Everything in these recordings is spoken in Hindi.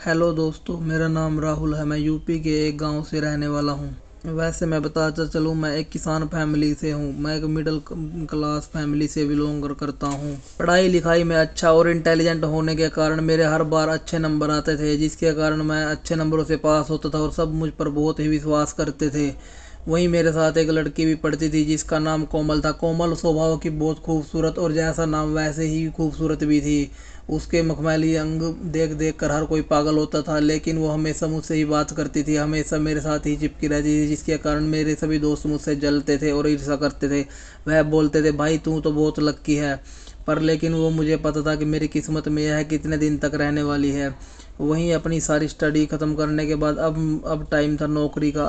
हेलो दोस्तों, मेरा नाम राहुल है। मैं यूपी के एक गांव से रहने वाला हूं। वैसे मैं बताता चलूं, मैं एक किसान फैमिली से हूं। मैं एक मिडिल क्लास फैमिली से बिलोंग करता हूं। पढ़ाई लिखाई में अच्छा और इंटेलिजेंट होने के कारण मेरे हर बार अच्छे नंबर आते थे, जिसके कारण मैं अच्छे नंबरों से पास होता था और सब मुझ पर बहुत ही विश्वास करते थे। वहीं मेरे साथ एक लड़की भी पढ़ती थी जिसका नाम कोमल था। कोमल स्वभाव की बहुत खूबसूरत और जैसा नाम वैसे ही खूबसूरत भी थी। उसके मखमली अंग देख देख कर हर कोई पागल होता था, लेकिन वो हमेशा मुझसे ही बात करती थी, हमेशा मेरे साथ ही चिपकी रहती थी, जिसके कारण मेरे सभी दोस्त मुझसे जलते थे और ईर्ष्या करते थे। वह बोलते थे, भाई तू तो बहुत लक्की है। पर लेकिन वो मुझे पता था कि मेरी किस्मत में यह कितने दिन तक रहने वाली है। वहीं अपनी सारी स्टडी ख़त्म करने के बाद अब टाइम था नौकरी का।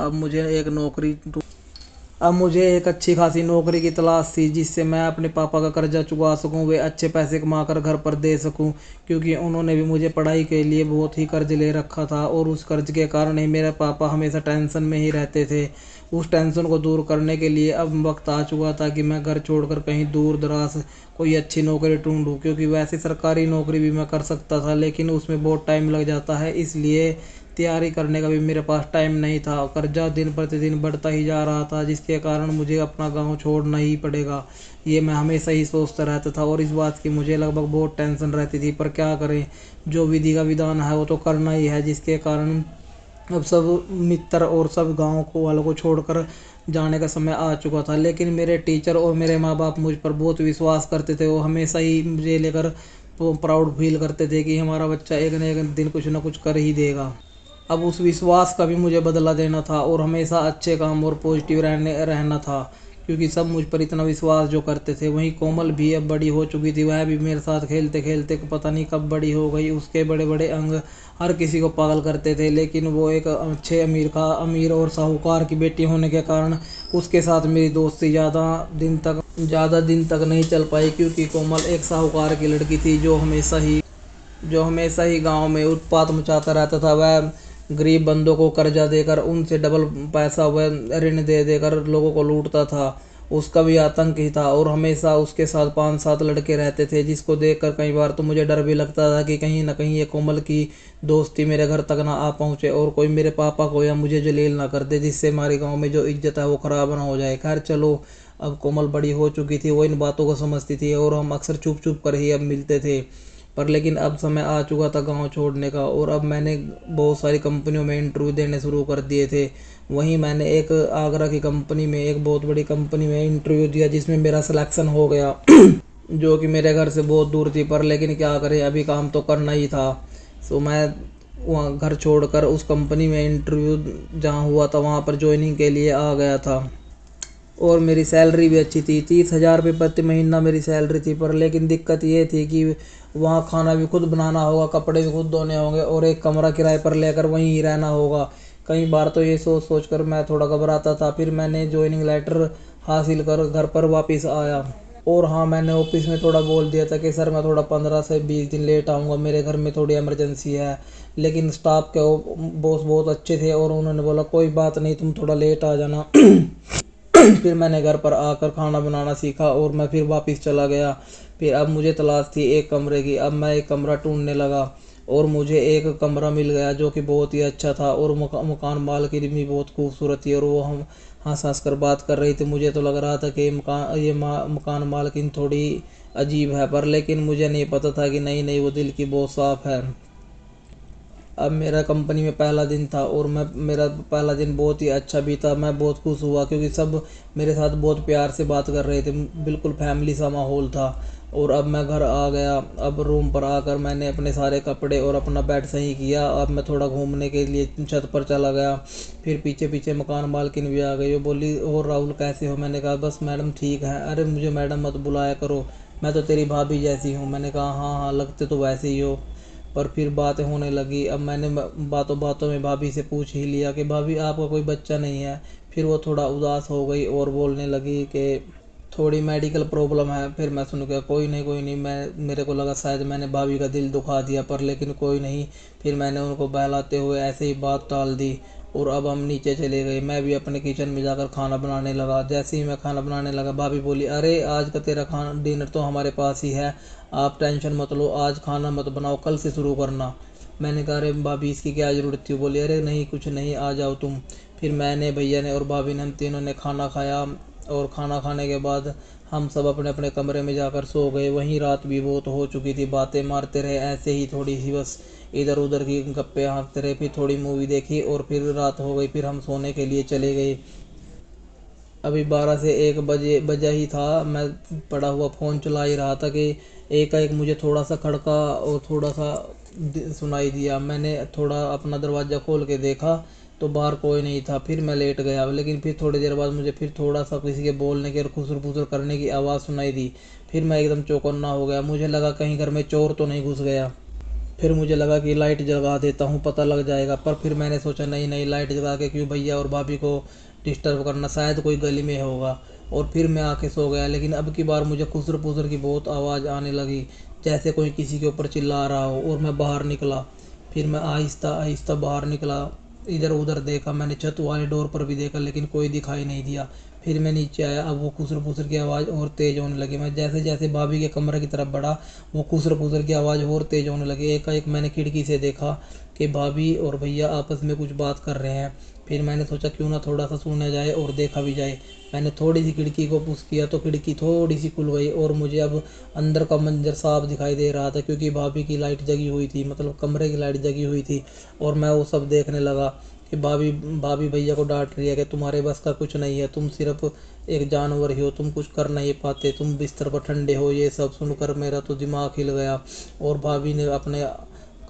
अब मुझे एक अच्छी खासी नौकरी की तलाश थी, जिससे मैं अपने पापा का कर्जा चुका सकूं, वे अच्छे पैसे कमा कर घर पर दे सकूं, क्योंकि उन्होंने भी मुझे पढ़ाई के लिए बहुत ही कर्ज ले रखा था और उस कर्ज के कारण ही मेरे पापा हमेशा टेंशन में ही रहते थे। उस टेंशन को दूर करने के लिए अब वक्त आ चुका था कि मैं घर छोड़कर कहीं दूर दराज कोई अच्छी नौकरी ढूंढूं, क्योंकि वैसे सरकारी नौकरी भी मैं कर सकता था, लेकिन उसमें बहुत टाइम लग जाता है, इसलिए तैयारी करने का भी मेरे पास टाइम नहीं था। कर्जा दिन प्रतिदिन बढ़ता ही जा रहा था, जिसके कारण मुझे अपना गांव छोड़ना ही पड़ेगा। ये मैं हमेशा ही सोचता रहता था और इस बात की मुझे लगभग बहुत टेंशन रहती थी, पर क्या करें, जो विधि का विधान है वो तो करना ही है। जिसके कारण अब सब मित्र और सब गांव को वालों को छोड़कर जाने का समय आ चुका था। लेकिन मेरे टीचर और मेरे माँ बाप मुझ पर बहुत विश्वास करते थे। वो हमेशा ही मुझे लेकर प्राउड फील करते थे कि हमारा बच्चा एक न एक दिन कुछ न कुछ कर ही देगा। अब उस विश्वास का भी मुझे बदला देना था और हमेशा अच्छे काम और पॉजिटिव रहना था, क्योंकि सब मुझ पर इतना विश्वास जो करते थे। वहीं कोमल भी अब बड़ी हो चुकी थी, वह भी मेरे साथ खेलते खेलते पता नहीं कब बड़ी हो गई। उसके बड़े बड़े अंग हर किसी को पागल करते थे, लेकिन वो एक अच्छे अमीर और साहूकार की बेटी होने के कारण उसके साथ मेरी दोस्ती ज़्यादा दिन तक नहीं चल पाई, क्योंकि कोमल एक साहूकार की लड़की थी जो हमेशा ही गांव में उत्पात मचाता रहता था। वह गरीब बंदों को कर्जा देकर उनसे डबल पैसा वह ऋण दे देकर लोगों को लूटता था। उसका भी आतंक ही था और हमेशा उसके साथ 5-7 लड़के रहते थे, जिसको देखकर कई बार तो मुझे डर भी लगता था कि कहीं ना कहीं ये कोमल की दोस्ती मेरे घर तक ना आ पहुंचे और कोई मेरे पापा को या मुझे जलील ना कर दे, जिससे हमारे गांव में जो इज्जत है वो खराब ना हो जाए। खैर चलो, अब कोमल बड़ी हो चुकी थी, वो इन बातों को समझती थी और हम अक्सर चुप चुप कर ही अब मिलते थे। पर लेकिन अब समय आ चुका था गांव छोड़ने का और अब मैंने बहुत सारी कंपनियों में इंटरव्यू देने शुरू कर दिए थे। वहीं मैंने एक आगरा की कंपनी में, एक बहुत बड़ी कंपनी में इंटरव्यू दिया, जिसमें मेरा सिलेक्शन हो गया जो कि मेरे घर से बहुत दूर थी, पर लेकिन क्या करें, अभी काम तो करना ही था। सो मैं वहाँ घर छोड़कर उस कंपनी में इंटरव्यू जहाँ हुआ था वहाँ पर ज्वाइनिंग के लिए आ गया था। और मेरी सैलरी भी अच्छी थी, 30,000 रुपये प्रति महीना मेरी सैलरी थी। पर लेकिन दिक्कत ये थी कि वहाँ खाना भी खुद बनाना होगा, कपड़े भी खुद धोने होंगे और एक कमरा किराए पर लेकर वहीं ही रहना होगा। कई बार तो ये सोच सोच कर मैं थोड़ा घबराता था। फिर मैंने ज्वाइनिंग लेटर हासिल कर घर पर वापस आया और हाँ, मैंने ऑफिस में थोड़ा बोल दिया था कि सर मैं थोड़ा 15 से 20 दिन लेट आऊँगा, मेरे घर में थोड़ी इमरजेंसी है। लेकिन स्टाफ के बॉस बहुत अच्छे थे और उन्होंने बोला कोई बात नहीं, तुम थोड़ा लेट आ जाना फिर मैंने घर पर आकर खाना बनाना सीखा और मैं फिर वापस चला गया। फिर अब मुझे तलाश थी एक कमरे की। अब मैं एक कमरा ढूंढने लगा और मुझे एक कमरा मिल गया जो कि बहुत ही अच्छा था और मकान मालकिन भी बहुत खूबसूरत थी और वो हम हंस हंस कर बात कर रही थी। मुझे तो लग रहा था कि मकान मालकिन थोड़ी अजीब है, पर लेकिन मुझे नहीं पता था कि नहीं नहीं, वो दिल की बहुत साफ है। अब मेरा कंपनी में पहला दिन था और मेरा पहला दिन बहुत ही अच्छा भी था। मैं बहुत खुश हुआ क्योंकि सब मेरे साथ बहुत प्यार से बात कर रहे थे, बिल्कुल फैमिली सा माहौल था। और अब मैं घर आ गया। अब रूम पर आकर मैंने अपने सारे कपड़े और अपना बेड सही किया। अब मैं थोड़ा घूमने के लिए छत पर चला गया। फिर पीछे पीछे मकान मालकिन भी आ गई। वो बोली, और राहुल कैसे हो? मैंने कहा बस मैडम ठीक है। अरे मुझे मैडम मत बुलाया करो, मैं तो तेरी भाभी जैसी हूँ। मैंने कहा हाँ हाँ, लगते तो वैसे ही हो। पर फिर बातें होने लगी। अब मैंने बातों बातों में भाभी से पूछ ही लिया कि भाभी आपका कोई बच्चा नहीं है? फिर वो थोड़ा उदास हो गई और बोलने लगी कि थोड़ी मेडिकल प्रॉब्लम है। फिर मैं सुन गया, कोई नहीं कोई नहीं। मेरे को लगा शायद मैंने भाभी का दिल दुखा दिया, पर लेकिन कोई नहीं। फिर मैंने उनको बहलाते हुए ऐसे ही बात टाल दी और अब हम नीचे चले गए। मैं भी अपने किचन में जाकर खाना बनाने लगा। जैसे ही मैं खाना बनाने लगा, भाभी बोली, अरे आज का तेरा खाना डिनर तो हमारे पास ही है, आप टेंशन मत लो, आज खाना मत बनाओ, कल से शुरू करना। मैंने कहा अरे भाभी इसकी क्या ज़रूरत थी। बोली अरे नहीं कुछ नहीं, आ जाओ तुम। फिर मैंने, भैया ने और भाभी ने, हम तीनों ने खाना खाया और खाना खाने के बाद हम सब अपने अपने कमरे में जाकर सो गए। वहीं रात भी बहुत हो चुकी थी, बातें मारते रहे ऐसे ही थोड़ी सी बस इधर उधर की गप्पे हाँकते रहे। फिर थोड़ी मूवी देखी और फिर रात हो गई, फिर हम सोने के लिए चले गए। अभी 12 से 1 बजे बजा ही था, मैं पड़ा हुआ फ़ोन चला ही रहा था कि एकाएक मुझे थोड़ा सा खड़का और थोड़ा सा सुनाई दिया। मैंने थोड़ा अपना दरवाज़ा खोल के देखा तो बाहर कोई नहीं था। फिर मैं लेट गया, लेकिन फिर थोड़ी देर बाद मुझे फिर थोड़ा सा किसी के बोलने की और खुसर फुसर करने की आवाज़ सुनाई दी। फिर मैं एकदम चौकन्ना हो गया, मुझे लगा कहीं घर में चोर तो नहीं घुस गया। फिर मुझे लगा कि लाइट जगा देता हूँ, पता लग जाएगा। पर फिर मैंने सोचा नहीं नहीं, लाइट जगा के क्यों भैया और भाभी को डिस्टर्ब करना, शायद कोई गली में होगा। और फिर मैं आके सो गया। लेकिन अब की बार मुझे खुसर फुसर की बहुत आवाज़ आने लगी, जैसे कोई किसी के ऊपर चिल्ला रहा हो। और मैं बाहर निकला। फिर मैं आहिस्ता आहिस्ता बाहर निकला, इधर उधर देखा, मैंने छत वाले डोर पर भी देखा लेकिन कोई दिखाई नहीं दिया। फिर मैं नीचे आया, अब वो खुसर फुसर की आवाज़ और तेज़ होने लगी। मैं जैसे जैसे भाभी के कमरे की तरफ बढ़ा, वो खुसर फुसर की आवाज़ और तेज़ होने लगी। एकाएक मैंने खिड़की से देखा कि भाभी और भैया आपस में कुछ बात कर रहे हैं। फिर मैंने सोचा क्यों ना थोड़ा सा सुना जाए और देखा भी जाए। मैंने थोड़ी सी खिड़की को पुश किया तो खिड़की थोड़ी सी खुल गई और मुझे अब अंदर का मंजर साफ दिखाई दे रहा था, क्योंकि भाभी की लाइट जगी हुई थी, मतलब कमरे की लाइट जगी हुई थी। और मैं वो सब देखने लगा कि भाभी भाभी भैया को डांट रही है कि तुम्हारे बस का कुछ नहीं है, तुम सिर्फ एक जानवर ही हो, तुम कुछ कर नहीं पाते, तुम बिस्तर पर ठंडे हो। ये सब सुनकर मेरा तो दिमाग हिल गया। और भाभी ने अपने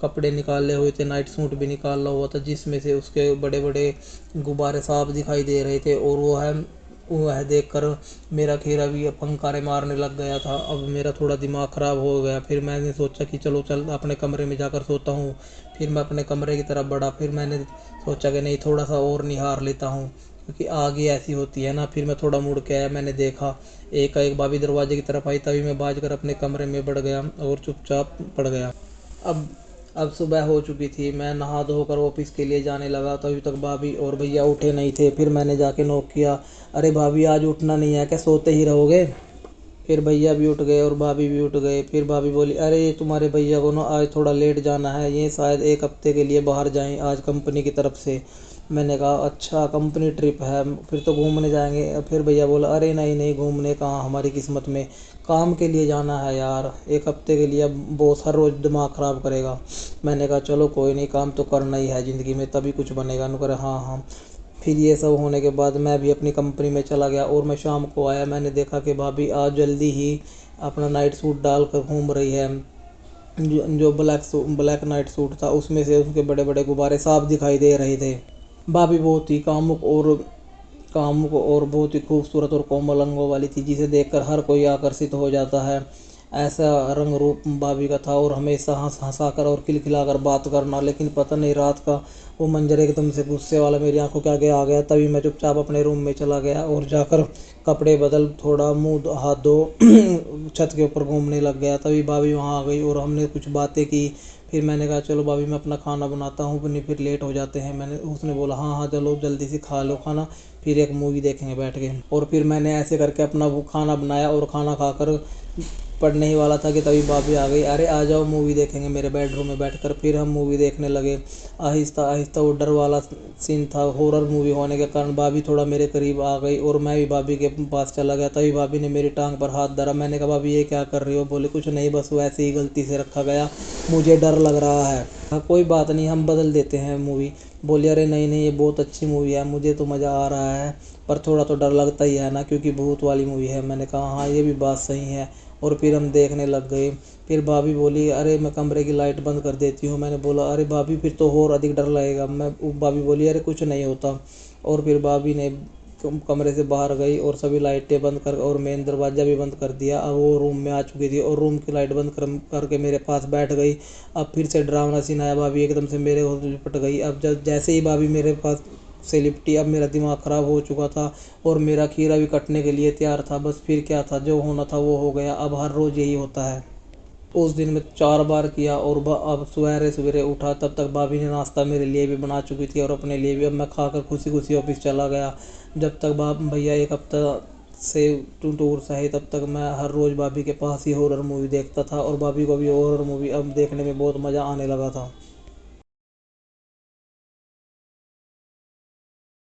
कपड़े निकाले हुए थे, नाइट सूट भी निकाला हुआ था जिसमें से उसके बड़े बड़े गुब्बारे साफ दिखाई दे रहे थे। और वह देखकर मेरा खीरा भी फंकारे मारने लग गया था। अब मेरा थोड़ा दिमाग ख़राब हो गया। फिर मैंने सोचा कि चलो चल अपने कमरे में जाकर सोता हूँ। फिर मैं अपने कमरे की तरफ बढ़ा। फिर मैंने सोचा कि नहीं, थोड़ा सा और निहार लेता हूँ, क्योंकि आग ही ऐसी होती है ना। फिर मैं थोड़ा मुड़ के आया, मैंने देखा एक भाभी दरवाजे की तरफ आई, तभी मैं भाग कर अपने कमरे में बढ़ गया और चुपचाप पड़ गया। अब अब सुबह हो चुकी थी, मैं नहा धोकर ऑफिस के लिए जाने लगा, तभी तक भाभी और भैया उठे नहीं थे। फिर मैंने जाके नॉक किया, अरे भाभी आज उठना नहीं है क्या, सोते ही रहोगे? फिर भैया भी उठ गए और भाभी भी उठ गए। फिर भाभी बोली अरे तुम्हारे भैया को ना आज थोड़ा लेट जाना है, ये शायद 1 हफ्ते के लिए बाहर जाएं आज कंपनी की तरफ से। मैंने कहा अच्छा कंपनी ट्रिप है, फिर तो घूमने जाएंगे। फिर भैया बोला अरे नहीं नहीं, घूमने कहाँ, हमारी किस्मत में काम के लिए जाना है यार, 1 हफ्ते के लिए अब बॉस हर रोज़ दिमाग ख़राब करेगा। मैंने कहा चलो कोई नहीं, काम तो करना ही है ज़िंदगी में, तभी कुछ बनेगा। नु करे हाँ हाँ। फिर ये सब होने के बाद मैं भी अपनी कंपनी में चला गया और मैं शाम को आया, मैंने देखा कि भाभी आज जल्दी ही अपना नाइट सूट डाल कर घूम रही है। जो ब्लैक नाइट सूट था उसमें से उसके बड़े बड़े गुब्बारे साफ दिखाई दे रहे थे। भाभी बहुत ही कामुक और बहुत ही खूबसूरत और कोमल अंगों वाली थी, जिसे देखकर हर कोई आकर्षित हो जाता है। ऐसा रंग रूप भाभी का था और हमेशा हंस हंसाकर और खिलखिलाकर बात करना। लेकिन पता नहीं रात का वो मंजर एकदम से गुस्से वाला मेरी आंखों के आगे आ गया। तभी मैं चुपचाप अपने रूम में चला गया और जाकर कपड़े बदल, थोड़ा मुंह हाथ धो छत के ऊपर घूमने लग गया। तभी भाभी वहाँ आ गई और हमने कुछ बातें की। फिर मैंने कहा चलो भाभी मैं अपना खाना बनाता हूँ, नहीं फिर लेट हो जाते हैं। उसने बोला हाँ हाँ चलो जल्दी से खा लो खाना, फिर एक मूवी देखेंगे बैठ के। और फिर मैंने ऐसे करके अपना वो खाना बनाया और खाना खाकर पढ़ने ही वाला था कि तभी भाभी आ गई, अरे आ जाओ मूवी देखेंगे मेरे बेडरूम में बैठकर। फिर हम मूवी देखने लगे। आहिस्ता आहिस्ता वो डर वाला सीन था, हॉरर मूवी होने के कारण भाभी थोड़ा मेरे करीब आ गई और मैं भी भाभी के पास चला गया। तभी भाभी ने मेरी टांग पर हाथ धरा। मैंने कहा भाभी ये क्या कर रही हो? बोले कुछ नहीं, बस वैसे ही गलती से रखा गया, मुझे डर लग रहा है। हाँ कोई बात नहीं, हम बदल देते हैं मूवी। बोले अरे नहीं नहीं, ये बहुत अच्छी मूवी है, मुझे तो मज़ा आ रहा है, पर थोड़ा तो डर लगता ही है ना, क्योंकि भूत वाली मूवी है। मैंने कहा हाँ ये भी बात सही है। और फिर हम देखने लग गए। फिर भाभी बोली अरे मैं कमरे की लाइट बंद कर देती हूँ। मैंने बोला अरे भाभी फिर तो और अधिक डर लगेगा। भाभी बोली अरे कुछ नहीं होता। और फिर भाभी ने कमरे से बाहर गई और सभी लाइटें बंद कर और मेन दरवाज़ा भी बंद कर दिया। अब वो रूम में आ चुकी थी और रूम की लाइट बंद करके मेरे पास बैठ गई। अब फिर से डरावना सीन आया, भाभी एकदम से मेरे होश लिपट गई। अब जब जैसे ही भाभी मेरे पास से लिपटी, अब मेरा दिमाग ख़राब हो चुका था और मेरा खीरा भी कटने के लिए तैयार था। बस फिर क्या था, जो होना था वो हो गया। अब हर रोज़ यही होता है। उस दिन मैं 4 बार किया और अब सवेरे सवेरे उठा तब तक भाभी ने नाश्ता मेरे लिए भी बना चुकी थी और अपने लिए भी। अब मैं खाकर खुशी खुशी ऑफिस चला गया। जब तक भैया 1 हफ्ता से टूर सहे तब तक मैं हर रोज़ भाभी के पास ही हॉरर मूवी देखता था और भाभी को भी हॉरर मूवी अब देखने में बहुत मज़ा आने लगा था।